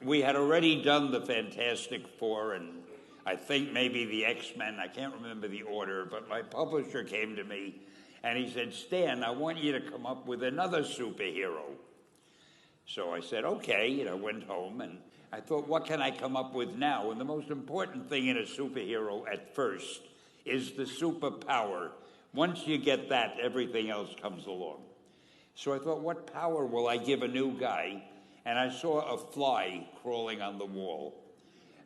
we had already done the Fantastic Four and I think maybe the X-Men. I can't remember the order, but my publisher came to me and he said, Stan, I want you to come up with another superhero. So I said, okay, went home and I thought, what can I come up with now? And the most important thing in a superhero at first is the superpower. Once you get that, everything else comes along. So I thought, what power will I give a new guy? And I saw a fly crawling on the wall.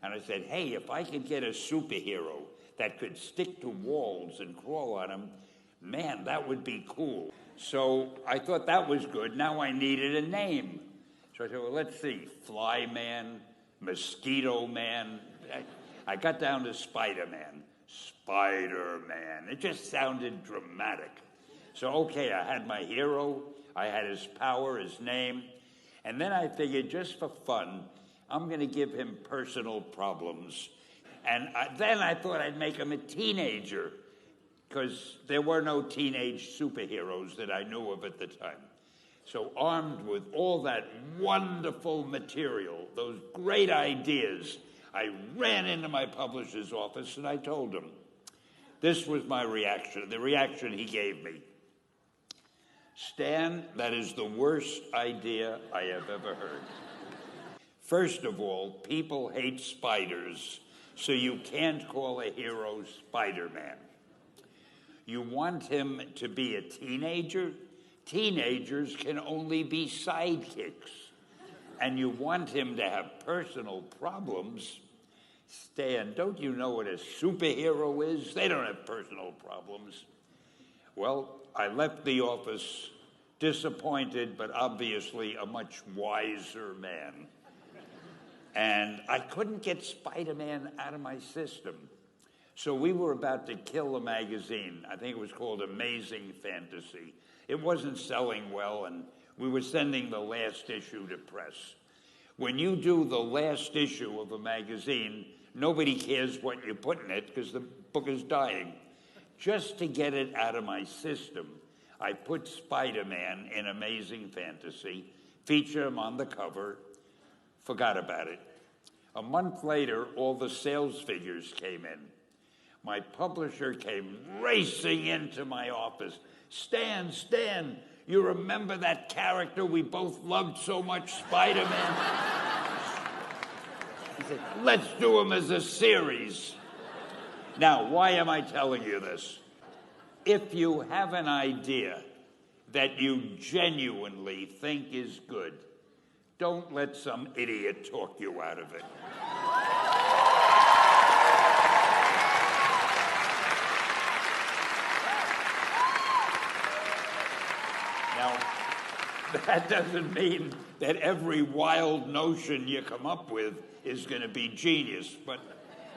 And I said, hey, if I could get a superhero that could stick to walls and crawl on them, man, that would be cool. So I thought that was good. Now I needed a name. So I said, well, let's see, Fly Man, Mosquito Man. I got down to Spider-Man. Spider-Man. It just sounded dramatic. So, okay, I had my hero. I had his power, his name. And then I figured, just for fun, I'm going to give him personal problems. And then I thought I'd make him a teenager, because there were no teenage superheroes that I knew of at the time. So armed with all that wonderful material, those great ideas, I ran into my publisher's office and I told him. This was my reaction, the reaction he gave me. Stan, that is the worst idea I have ever heard. First of all, people hate spiders, so you can't call a hero Spider-Man. You want him to be a teenager? Teenagers can only be sidekicks. And you want him to have personal problems? Stan, don't you know what a superhero is? They don't have personal problems. Well, I left the office disappointed, but obviously a much wiser man. And I couldn't get Spider-Man out of my system. So we were about to kill a magazine. I think it was called Amazing Fantasy. It wasn't selling well, and we were sending the last issue to press. When you do the last issue of a magazine, nobody cares what you put in it because the book is dying. Just to get it out of my system, I put Spider-Man in Amazing Fantasy, feature him on the cover, forgot about it. A month later, all the sales figures came in. My publisher came racing into my office. Stan, you remember that character we both loved so much, Spider-Man? He said, let's do him as a series. Now, why am I telling you this? If you have an idea that you genuinely think is good, don't let some idiot talk you out of it. Now, that doesn't mean that every wild notion you come up with is going to be genius, but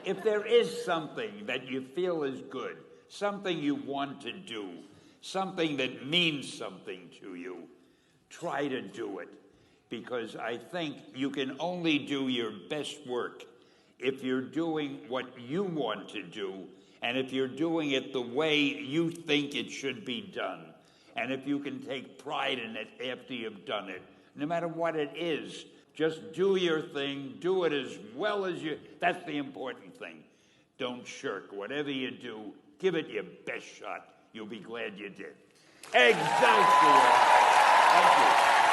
if there is something that you feel is good, something you want to do, something that means something to you, try to do it. Because I think you can only do your best work if you're doing what you want to do, and if you're doing it the way you think it should be done, and if you can take pride in it after you've done it. No matter what it is, just do your thing, do it as well as you... That's the important thing. Don't shirk. Whatever you do, give it your best shot. You'll be glad you did. Excelsior! Thank you.